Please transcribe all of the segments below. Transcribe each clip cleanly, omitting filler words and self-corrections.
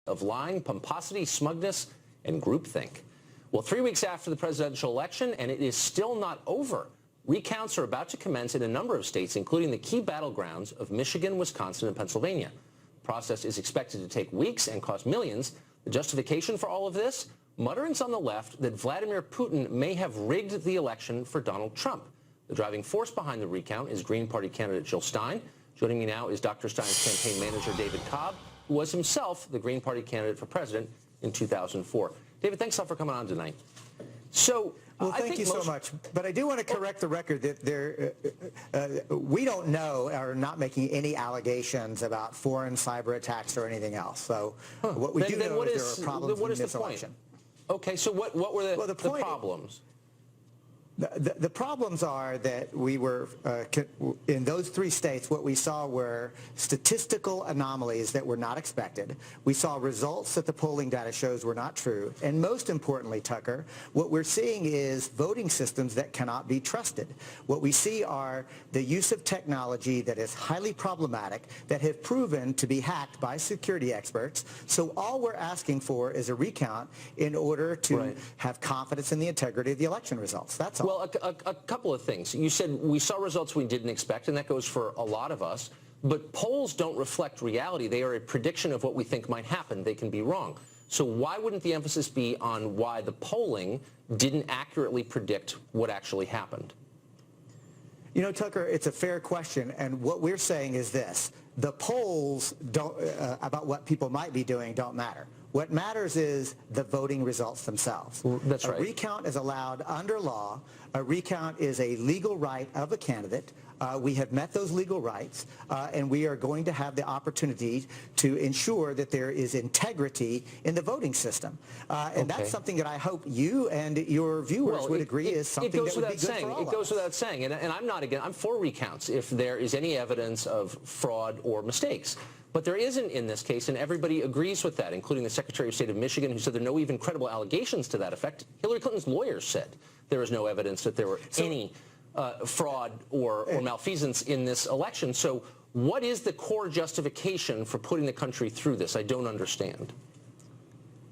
of lying, pomposity, smugness, and groupthink. Well, 3 weeks after the presidential election, and it is still not over. Recounts are about to commence in a number of states, including the key battlegrounds of Michigan, Wisconsin, and Pennsylvania. The process is expected to take weeks and cost millions. The justification for all of this? Mutterings on the left that Vladimir Putin may have rigged the election for Donald Trump. The driving force behind the recount is Green Party candidate Jill Stein. Joining me now is Dr. Stein's campaign manager, David Cobb, who was himself the Green Party candidate for president in 2004. David, thanks a lot for coming on tonight. So, well, thank you so much. But I do want to correct the record that we don't know, or not making any allegations about foreign cyber attacks or anything else. So what we do know is there are problems in this election. Okay, so what were the problems? The problems are that we were, in those 3 states, what we saw were statistical anomalies that were not expected. We saw results that the polling data shows were not true. And most importantly, Tucker, what we're seeing is voting systems that cannot be trusted. What we see are the use of technology that is highly problematic, that have proven to be hacked by security experts. So all we're asking for is a recount in order to have confidence in the integrity of the election results. That's all. Well, a couple of things. You said we saw results we didn't expect, and that goes for a lot of us. But polls don't reflect reality. They are a prediction of what we think might happen. They can be wrong. So why wouldn't the emphasis be on why the polling didn't accurately predict what actually happened? You know, Tucker, it's a fair question, and what we're saying is this. The polls don't, about what people might be doing don't matter. What matters is the voting results themselves. That's right. A recount is allowed under law. A recount is a legal right of a candidate. We have met those legal rights, and we are going to have the opportunity to ensure that there is integrity in the voting system. And that's something that I hope you and your viewers would agree is something that would be good for all of us. It goes without saying, and I'm not against, I'm for recounts if there is any evidence of fraud or mistakes. But there isn't in this case, and everybody agrees with that, including the Secretary of State of Michigan, who said there are no even credible allegations to that effect. Hillary Clinton's lawyers said there is no evidence that there were any fraud or malfeasance in this election. So what is the core justification for putting the country through this? I don't understand.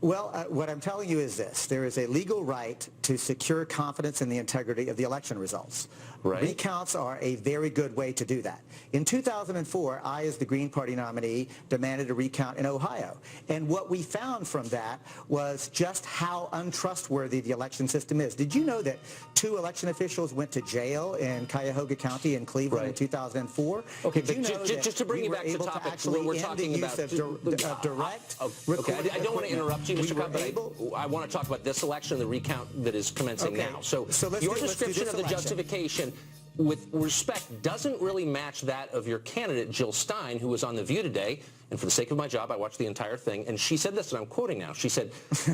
Well, what I'm telling you is this. There is a legal right to secure confidence in the integrity of the election results. Right. Recounts are a very good way to do that. In 2004, I, as the Green Party nominee, demanded a recount in Ohio. And what we found from that was just how untrustworthy the election system is. Did you know that 2 election officials went to jail in Cuyahoga County in Cleveland in 2004? Okay, but just to bring you back to topic, we're talking about direct. Okay, I don't want to interrupt you, Mr. Cobb, but I want to talk about this election, the recount that is commencing now. So your description of the justification, with respect, doesn't really match that of your candidate, Jill Stein, who was on The View today. And for the sake of my job, I watched the entire thing. And she said this, and I'm quoting now. She said,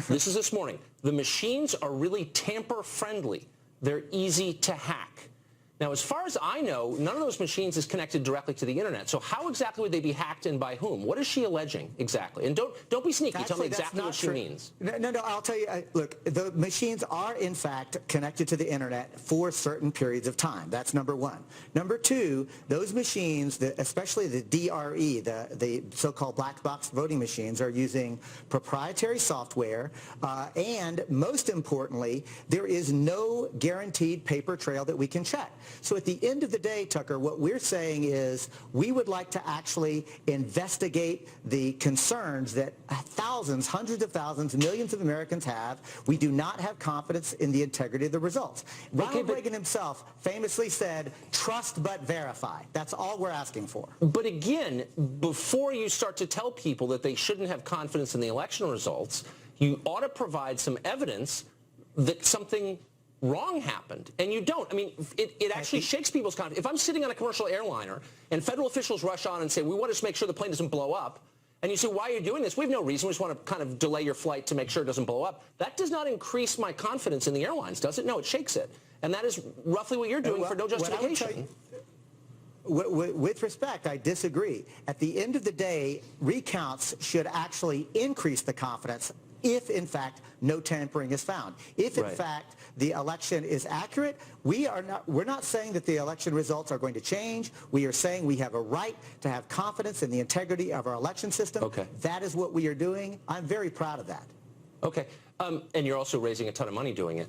this is this morning, the machines are really tamper-friendly. They're easy to hack. Now, as far as I know, none of those machines is connected directly to the internet. So how exactly would they be hacked and by whom? What is she alleging exactly? And don't be sneaky. Actually, tell me exactly what she means. No, I'll tell you. Look, the machines are, in fact, connected to the internet for certain periods of time. That's number one. Number two, those machines, especially the DRE, the so-called black box voting machines, are using proprietary software. And most importantly, there is no guaranteed paper trail that we can check. So at the end of the day, Tucker, what we're saying is we would like to actually investigate the concerns that thousands, hundreds of thousands, millions of Americans have. We do not have confidence in the integrity of the results. Ronald Reagan himself famously said, trust but verify. That's all we're asking for. But again, before you start to tell people that they shouldn't have confidence in the election results, you ought to provide some evidence that something wrong happened, and you don't. I mean, it actually shakes people's confidence. If I'm sitting on a commercial airliner and federal officials rush on and say, we want to make sure the plane doesn't blow up, and you say, why are you doing this? We have no reason. We just want to kind of delay your flight to make sure it doesn't blow up. That does not increase my confidence in the airlines, does it? No, it shakes it. And that is roughly what you're doing for no justification. With respect, I disagree. At the end of the day, recounts should actually increase the confidence if, in fact, no tampering is found. If, in fact, the election is accurate, we're not saying that the election results are going to change. We are saying we have a right to have confidence in the integrity of our election system. Okay. That is what we are doing. I'm very proud of that. Okay. And you're also raising a ton of money doing it,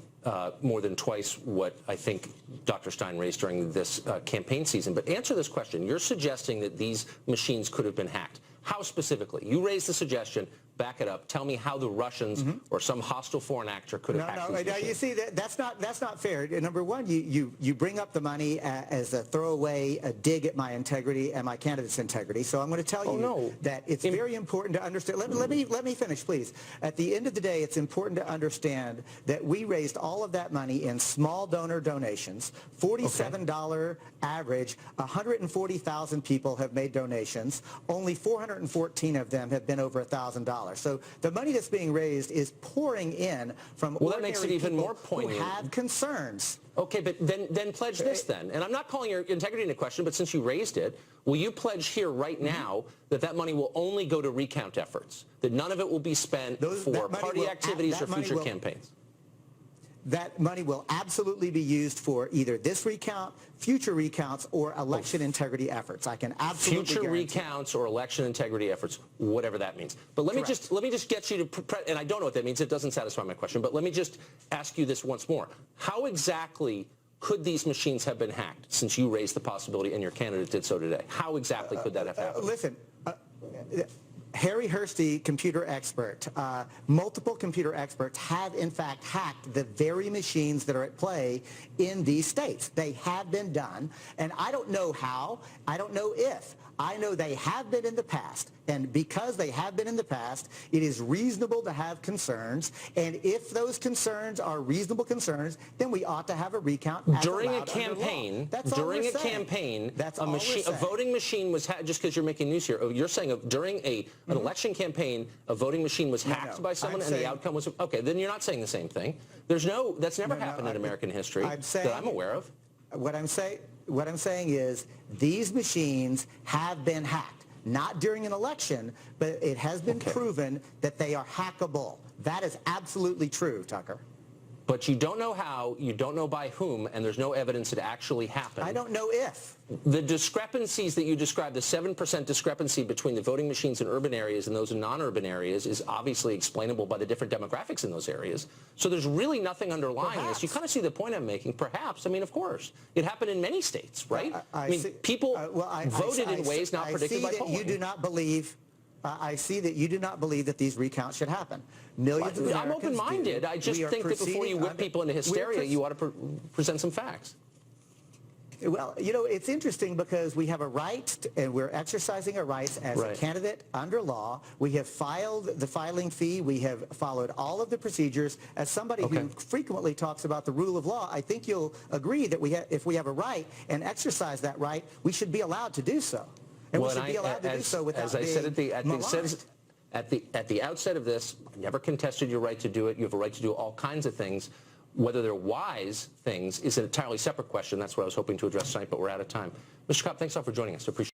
more than twice what I think Dr. Stein raised during this campaign season. But answer this question. You're suggesting that these machines could have been hacked. How specifically? You raised the suggestion. Back it up. Tell me how the Russians or some hostile foreign actor could have hacked these machines. You see, that's not fair. Number one, you bring up the money as a throwaway, a dig at my integrity and my candidate's integrity. So I'm going to tell you that it's very important to understand. Let me finish, please. At the end of the day, it's important to understand that we raised all of that money in small donor donations, $47 average. 140,000 people have made donations. Only 414 of them have been over $1,000. So the money that's being raised is pouring in from that makes it even more poignant. Who have concerns. Okay, but then pledge this then. And I'm not calling your integrity into question, but since you raised it, will you pledge here right now that that money will only go to recount efforts, that none of it will be spent for party activities or future campaigns? That money will absolutely be used for either this recount, future recounts, or election integrity efforts. I can absolutely future guarantee. Recounts or election integrity efforts, whatever that means. But let me just get you to, and I don't know what that means. It doesn't satisfy my question. But let me just ask you this once more: how exactly could these machines have been hacked? Since you raised the possibility and your candidate did so today, how exactly could that have happened? Listen. Harry Hursty, computer expert, multiple computer experts have in fact hacked the very machines that are at play in these states. They have been done, and I don't know how, I don't know if. I know they have been in the past, and because they have been in the past, it is reasonable to have concerns, and if those concerns are reasonable concerns, then we ought to have a recount as during allowed a campaign. During a campaign, a voting machine was hacked. Just because you're making news here, you're saying during an election campaign, a voting machine was hacked by someone, and the outcome was okay. Then you're not saying the same thing. That's never happened in American history that I'm aware of. What I'm saying is these machines have been hacked, not during an election, but it has been proven that they are hackable. That is absolutely true, Tucker. But you don't know how, you don't know by whom, and there's no evidence it actually happened. I don't know if. The discrepancies that you described, the 7% discrepancy between the voting machines in urban areas and those in non-urban areas is obviously explainable by the different demographics in those areas. So there's really nothing underlying this. You kind of see the point I'm making. Perhaps. I mean, of course. It happened in many states, right? People voted in ways not predicted by polling. You do not believe... I see that you do not believe that these recounts should happen. Millions of Americans I'm open-minded. I just think that before you whip people into hysteria, you ought to present some facts. Well, you know, it's interesting because we have a right, and we're exercising our rights as a candidate under law. We have filed the filing fee. We have followed all of the procedures. As somebody who frequently talks about the rule of law, I think you'll agree that if we have a right and exercise that right, we should be allowed to do so. And we should be allowed to do so without as I said at the outset of this, I never contested your right to do it. You have a right to do all kinds of things. Whether they're wise things is an entirely separate question. That's what I was hoping to address tonight, but we're out of time. Mr. Cobb, thanks a lot for joining us. Appreciate it.